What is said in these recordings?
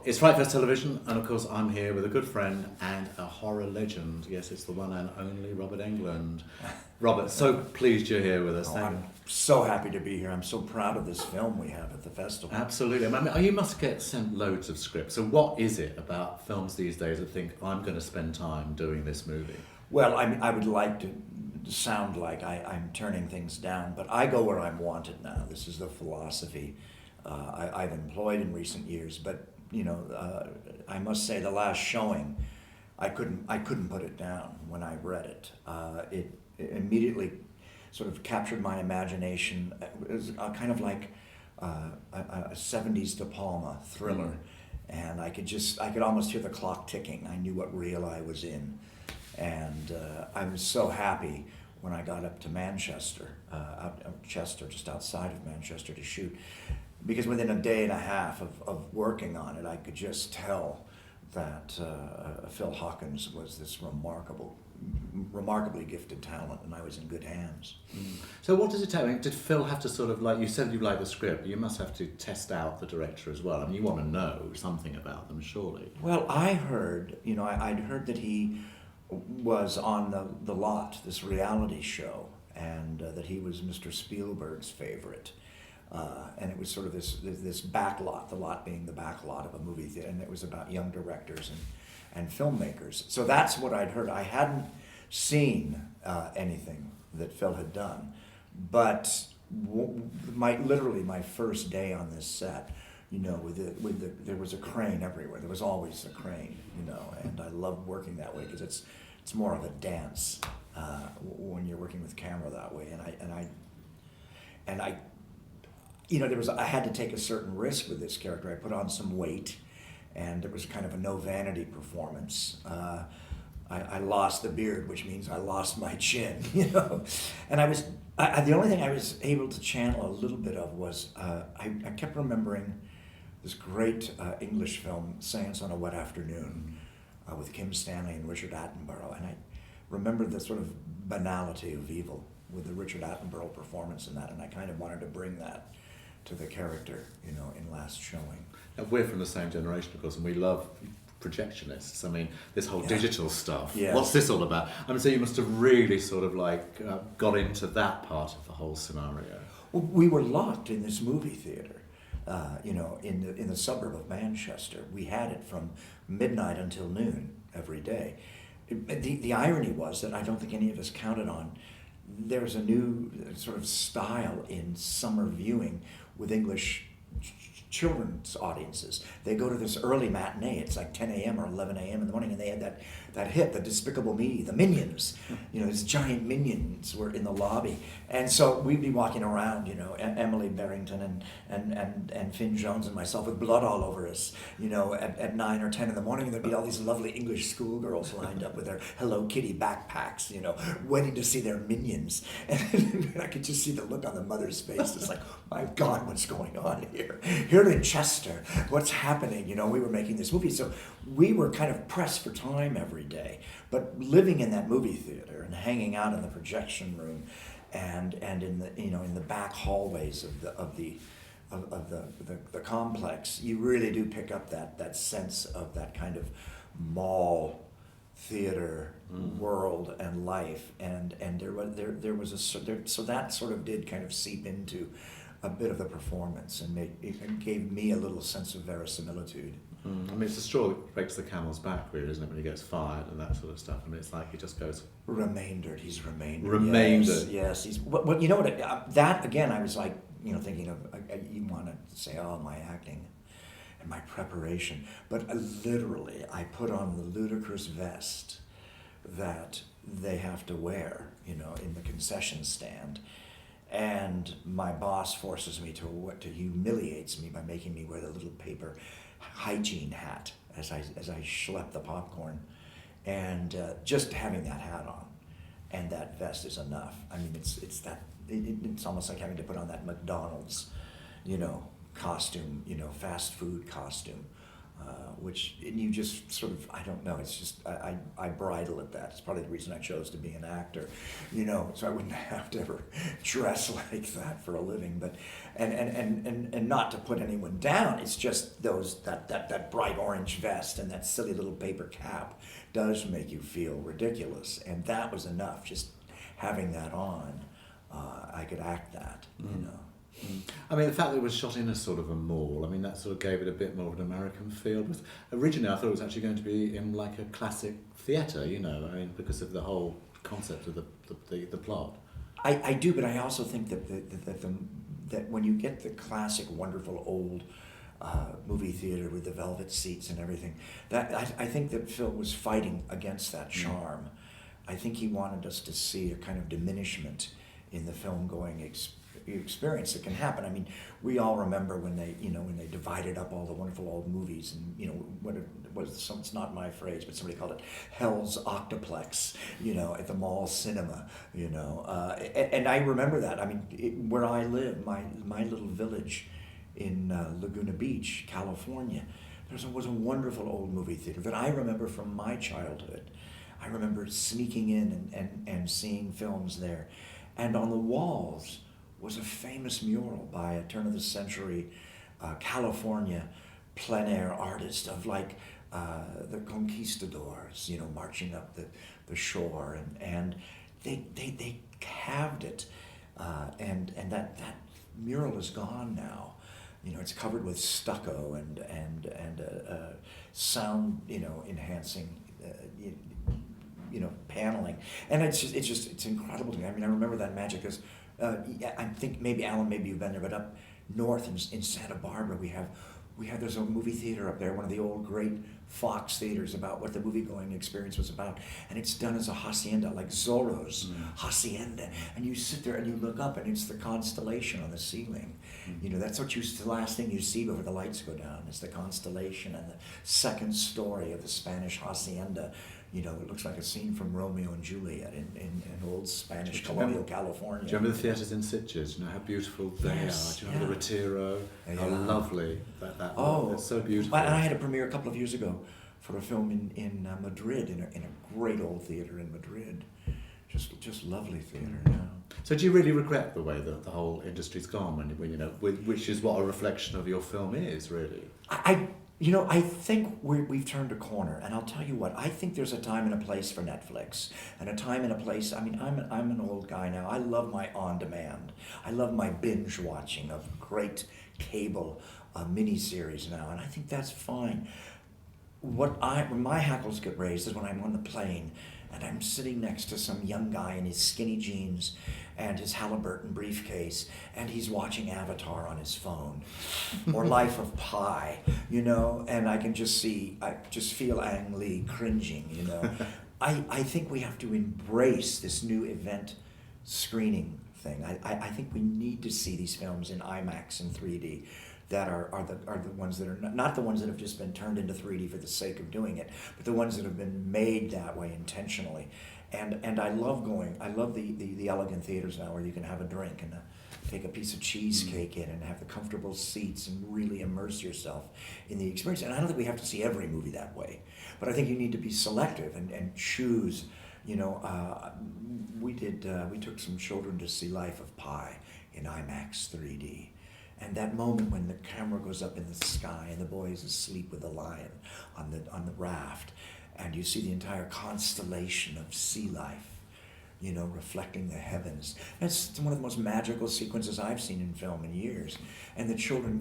It's FrightFest Television, and of course I'm here with a good friend and a horror legend. Yes, it's the one and only Robert Englund. Robert, so pleased you're here with us. I'm so happy to be here. I'm so proud of this film we have at the festival. Absolutely. I mean, you must get sent loads of scripts. So what is it about films these days that think, I'm going to spend time doing this movie? Well, I would like to sound like I'm turning things down, but I go where I'm wanted now. This is the philosophy I've employed in recent years, but I must say the last showing, I couldn't put it down when I read it. It immediately sort of captured my imagination. It was kind of like a 70s De Palma thriller, and I could almost hear the clock ticking. I knew what reel I was in, and I was so happy when I got up to Manchester, Chester, just outside of Manchester, to shoot. Because within a day and a half of working on it, I could just tell that Phil Hawkins was this remarkably gifted talent, and I was in good hands. So what does it take? I mean, did Phil have to sort of, like, you said you like the script, but you must have to test out the director as well. I mean, you want to know something about them, surely. Well, I heard, I'd heard that he was on the Lot, this reality show, and that he was Mr. Spielberg's favorite. And it was sort of this back lot, the lot being the back lot of a movie theater, and it was about young directors and filmmakers. So that's what I'd heard. I hadn't seen anything that Phil had done, but literally my first day on this set, there was a crane everywhere. There was always a crane, and I loved working that way because it's more of a dance when you're working with camera that way. And I had to take a certain risk with this character. I put on some weight, and it was kind of a no vanity performance. I lost the beard, which means I lost my chin, And the only thing I was able to channel a little bit of was I kept remembering this great English film, Seance on a Wet Afternoon, with Kim Stanley and Richard Attenborough, and I remembered the sort of banality of evil with the Richard Attenborough performance in that, and I kind of wanted to bring that to the character, in Last Showing. Now, we're from the same generation, of course, and we love projectionists. I mean, this whole digital stuff. Yes. What's this all about? I mean, so you must have really sort of got into that part of the whole scenario. Well, we were locked in this movie theater, in the suburb of Manchester. We had it from midnight until noon every day. The irony was that I don't think any of us counted on. There's a new sort of style in summer viewing with English children's audiences. They go to this early matinee. It's like 10 a.m. or 11 a.m. in the morning, and they had that hit, the Despicable Me, the Minions. These giant minions were in the lobby. And so we'd be walking around, Emily Barrington and Finn Jones and myself with blood all over us, at 9 or 10 in the morning, and there'd be all these lovely English schoolgirls lined up with their Hello Kitty backpacks, waiting to see their minions. And I could just see the look on the mother's face. It's like, my God, what's going on here? Here in Chester, what's happening? We were making this movie, so we were kind of pressed for time every day. But living in that movie theater and hanging out in the projection room, and in the in the back hallways of the complex, you really do pick up that sense of that kind of mall theater world and life, and there was so that sort of did kind of seep into a bit of the performance, and it gave me a little sense of verisimilitude. I mean, it's the straw that breaks the camel's back, really, isn't it, when he gets fired and that sort of stuff? I mean, it's like he just goes... Remaindered, he's remaindered. Remaindered. Yes, he's... Well, you know what, that, again, I was like, thinking of, you want to say, my acting and my preparation, but literally, I put on the ludicrous vest that they have to wear, in the concession stand. And my boss forces me to humiliates me by making me wear the little paper hygiene hat as I schlep the popcorn, and just having that hat on and that vest is enough. I mean, it's almost like having to put on that McDonald's, costume, fast food costume. which, and you just sort of, I don't know, it's just, I bridle at that. It's probably the reason I chose to be an actor, so I wouldn't have to ever dress like that for a living. But, and not to put anyone down, it's just that bright orange vest and that silly little paper cap does make you feel ridiculous. And that was enough, just having that on, I could act that, I mean, the fact that it was shot in a sort of a mall, I mean, that sort of gave it a bit more of an American feel. But originally, I thought it was actually going to be in like a classic theatre, I mean, because of the whole concept of the plot. I do, but I also think that when you get the classic, wonderful old movie theater with the velvet seats and everything, that I think that Phil was fighting against that charm. I think he wanted us to see a kind of diminishment in the film-going experience that can happen. I mean, we all remember when they divided up all the wonderful old movies, and what it was, it's not my phrase, but somebody called it Hell's Octoplex, at the mall cinema, and I remember that. I mean, where I live, my little village in Laguna Beach, California, there was a wonderful old movie theater that I remember from my childhood. I remember sneaking in and seeing films there, and on the walls was a famous mural by a turn-of-the-century California plein air artist of like the conquistadors, marching up the shore, and they carved it, and that mural is gone now. It's covered with stucco and sound enhancing paneling, and it's incredible to me. I mean, I remember that magic because. I think maybe Alan, maybe you've been there, but up north in Santa Barbara, there's a movie theater up there, one of the old great Fox theaters, about what the movie-going experience was about, and it's done as a hacienda, like Zorro's hacienda, and you sit there and you look up, and it's the constellation on the ceiling. That's the last thing you see before the lights go down. It's the constellation and the second story of the Spanish hacienda. It looks like a scene from Romeo and Juliet in old Spanish colonial California. Do you remember the theatres in Sitges? How beautiful they are? Do you remember the Retiro? How lovely that was. It's so beautiful. And I had a premiere a couple of years ago for a film in Madrid, in a great old theatre in Madrid. Just lovely theatre. So do you really regret the way that the whole industry's gone, which is what a reflection of your film is, really? I think we've turned a corner, and I'll tell you what, I think there's a time and a place for Netflix, and a time and a place. I mean, I'm an old guy now. I love my on-demand. I love my binge watching of great cable miniseries now, and I think that's fine. When my hackles get raised is when I'm on the plane and I'm sitting next to some young guy in his skinny jeans and his Halliburton briefcase, and he's watching Avatar on his phone, or Life of Pi, and I can just feel Ang Lee cringing, I think we have to embrace this new event screening thing. I think we need to see these films in IMAX and 3D that are the ones that are not the ones that have just been turned into 3D for the sake of doing it, but the ones that have been made that way intentionally. And I love the elegant theaters now where you can have a drink and take a piece of cheesecake in and have the comfortable seats and really immerse yourself in the experience. And I don't think we have to see every movie that way, but I think you need to be selective and choose. We took some children to see Life of Pi in IMAX 3D. And that moment when the camera goes up in the sky and the boy is asleep with the lion on the raft, and you see the entire constellation of sea life, reflecting the heavens. It's one of the most magical sequences I've seen in film in years. And the children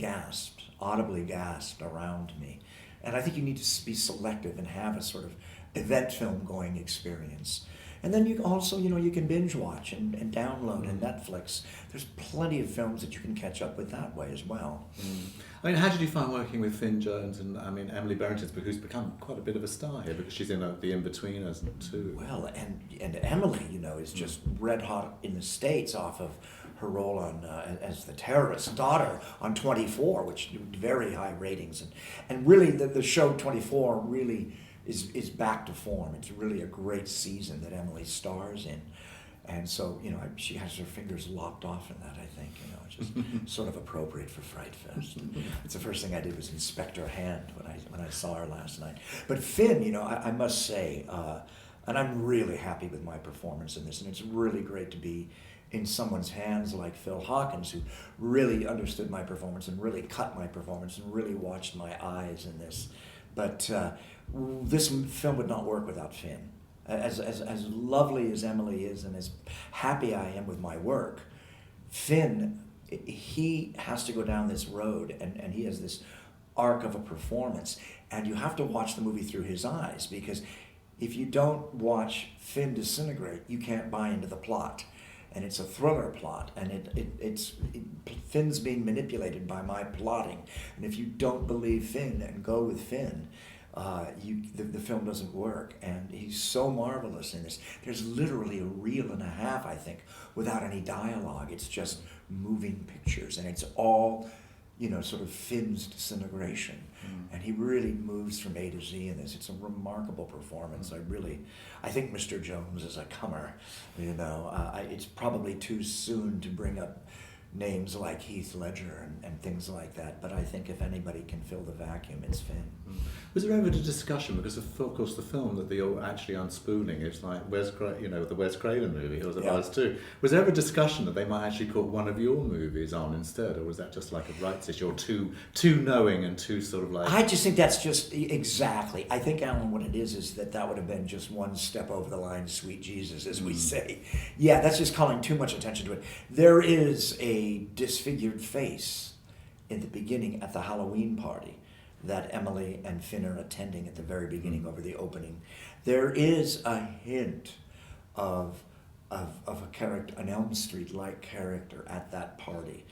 audibly gasped around me. And I think you need to be selective and have a sort of event film going experience. And then you also, you can binge watch and download and Netflix. There's plenty of films that you can catch up with that way as well. I mean, how did you find working with Finn Jones and Emily Barrington, who's become quite a bit of a star here because she's in The In-Betweeners too? Well, and Emily, is just red hot in the States off of her role on as the terrorist daughter on 24, which very high ratings, and really the show 24 really is back to form. It's really a great season that Emily stars in. And so, she has her fingers locked off in that, I think, which is sort of appropriate for FrightFest. It's the first thing I did was inspect her hand when I saw her last night. But Finn, I must say, and I'm really happy with my performance in this, and it's really great to be in someone's hands like Phil Hawkins, who really understood my performance and really cut my performance and really watched my eyes in this. But this film would not work without Finn. As lovely as Emily is and as happy I am with my work, Finn, he has to go down this road, and he has this arc of a performance, and you have to watch the movie through his eyes, because if you don't watch Finn disintegrate, you can't buy into the plot. And it's a thriller plot, and Finn's being manipulated by my plotting. And if you don't believe Finn and go with Finn, the film doesn't work. And he's so marvelous in this. There's literally a reel and a half, I think, without any dialogue. It's just moving pictures, and it's all, sort of Finn's disintegration. And he really moves from A to Z in this. It's a remarkable performance. I think Mr. Jones is a comer. It's probably too soon to bring up names like Heath Ledger and things like that, but I think if anybody can fill the vacuum, it's Finn. Was there ever a discussion, because of course the film that you're actually unspooling is like the Wes Craven movie, or the Oz too. Was there ever a discussion that they might actually put one of your movies on instead, or was that just like a rights issue, or too knowing and too sort of like? I just think that's just exactly. I think, Alan, what it is that would have been just one step over the line, sweet Jesus, as we say. Yeah, that's just calling too much attention to it. There is a disfigured face in the beginning at the Halloween party that Emily and Finn are attending at the very beginning over the opening. There is a hint of a character, an Elm Street-like character at that party.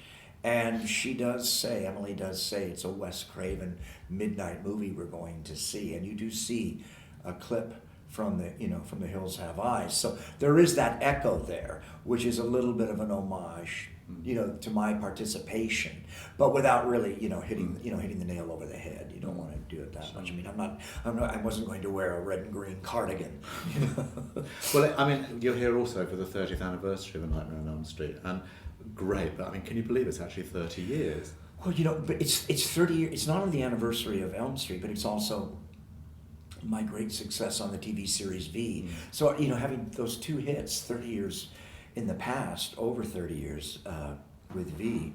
And Emily does say it's a Wes Craven midnight movie we're going to see. And you do see a clip from the Hills Have Eyes. So there is that echo there, which is a little bit of an homage, to my participation, but without really, hitting the nail over the head. You don't want to do it that much. I mean, I wasn't going to wear a red and green cardigan. Well, I mean, you're here also for the 30th anniversary of A Nightmare on Elm Street, and great, but I mean, can you believe it's actually 30 years? Well, but it's 30 years. It's not only the anniversary of Elm Street, but it's also my great success on the TV series V. So, having those two hits, 30 years in the past, over 30 years with V,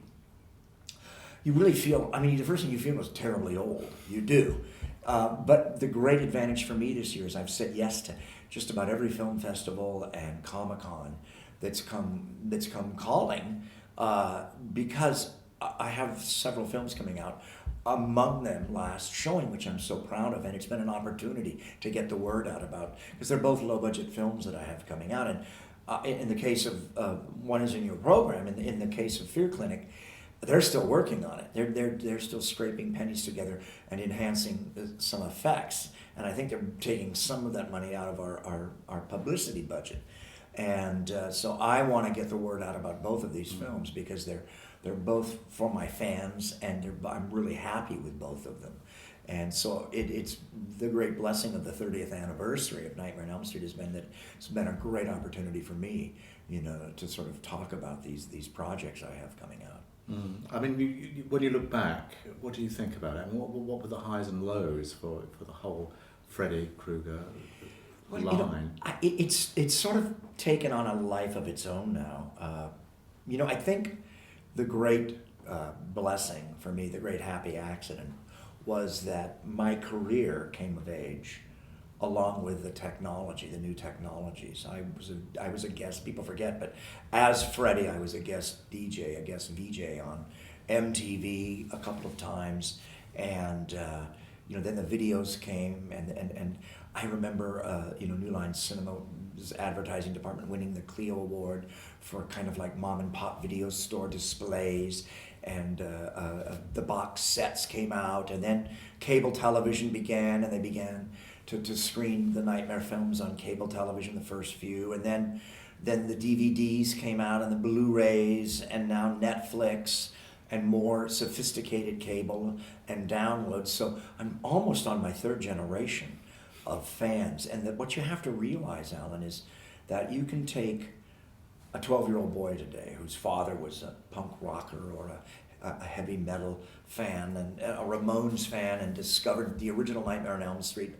you really feel, the first thing you feel is terribly old. You do. But the great advantage for me this year is I've said yes to just about every film festival and Comic-Con that's come calling, because I have several films coming out, among them last showing, which I'm so proud of, and it's been an opportunity to get the word out about, because they're both low-budget films that I have coming out. And in the case of one is in your program, in the case of Fear Clinic, they're still working on it. They're still scraping pennies together and enhancing some effects. And I think they're taking some of that money out of our publicity budget. And so I want to get the word out about both of these films, because they're both for my fans, and I'm really happy with both of them. And so it's the great blessing of the 30th anniversary of Nightmare on Elm Street has been that it's been a great opportunity for me, to sort of talk about these projects I have coming out. I mean, when you look back, what do you think about it? And what were the highs and lows for the whole Freddy Krueger line? It's sort of taken on a life of its own now. I think the great blessing for me, the great happy accident, was that my career came of age along with the technology, the new technologies. I was a guest, people forget, but as Freddy, I was a guest DJ, a guest VJ on MTV a couple of times, and then the videos came, and I remember New Line Cinema's advertising department winning the Clio Award for kind of like mom and pop video store displays, and the box sets came out, and then cable television began, and they began to screen the Nightmare films on cable television, the first few, and then the DVDs came out, and the Blu-rays, and now Netflix, and more sophisticated cable and downloads. So I'm almost on my third generation of fans, and that what you have to realize, Alan, is that you can take a 12-year-old boy today whose father was a punk rocker or a heavy metal fan and a Ramones fan, and discovered the original Nightmare on Elm Street,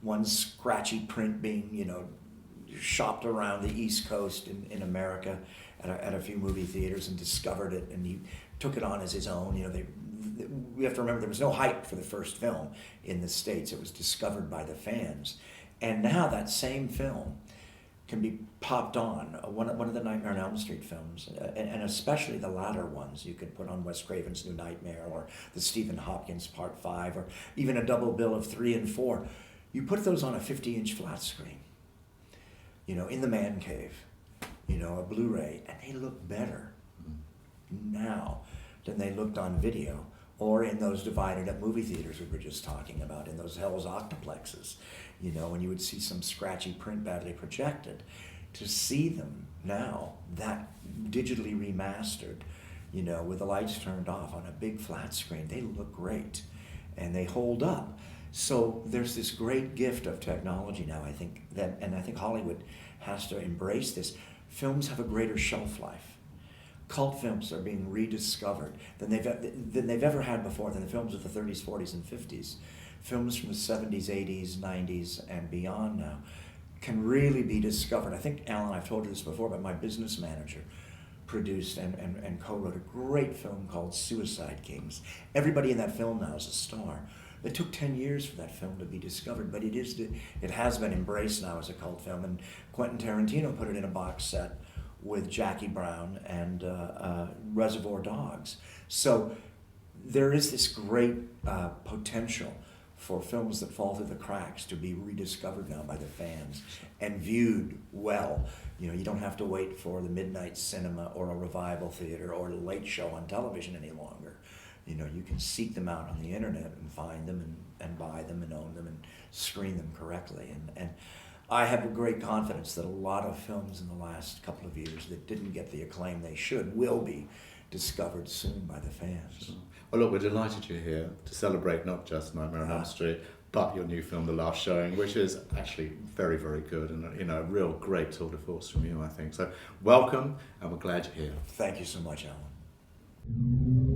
one scratchy print being, shopped around the East Coast in America at a few movie theaters, and discovered it, and he took it on as his own. We have to remember there was no hype for the first film in the States. It was discovered by the fans. And now that same film can be popped on, one of the Nightmare on Elm Street films, and especially the latter ones. You could put on Wes Craven's New Nightmare, or the Stephen Hopkins Part 5, or even a double bill of 3 and 4. You put those on a 50-inch flat screen, in the man cave, a Blu-ray, and they look better now than they looked on video, or in those divided up movie theaters we were just talking about, in those Hell's Octoplexes, when you would see some scratchy print badly projected. To see them now, that digitally remastered, with the lights turned off on a big flat screen, they look great and they hold up. So there's this great gift of technology now, I think, and I think Hollywood has to embrace this. Films have a greater shelf life. Cult films are being rediscovered than they've ever had before, than the films of the 30s, 40s, and 50s. Films from the 70s, 80s, 90s, and beyond now can really be discovered. I think, Alan, I've told you this before, but my business manager produced and co-wrote a great film called Suicide Kings. Everybody in that film now is a star. It took 10 years for that film to be discovered, but it has been embraced now as a cult film, and Quentin Tarantino put it in a box set with Jackie Brown and Reservoir Dogs. So there is this great potential for films that fall through the cracks to be rediscovered now by the fans and viewed well. You don't have to wait for the midnight cinema or a revival theater or a late show on television any longer. You can seek them out on the internet and find them and buy them and own them and screen them correctly. And I have a great confidence that a lot of films in the last couple of years that didn't get the acclaim they should will be discovered soon by the fans. Sure. Well, look, we're delighted you're here to celebrate not just Nightmare on Elm Street, but your new film, The Last Showing, which is actually very, very good, and a real great tour de force from you, I think. So welcome, and we're glad you're here. Thank you so much, Alan.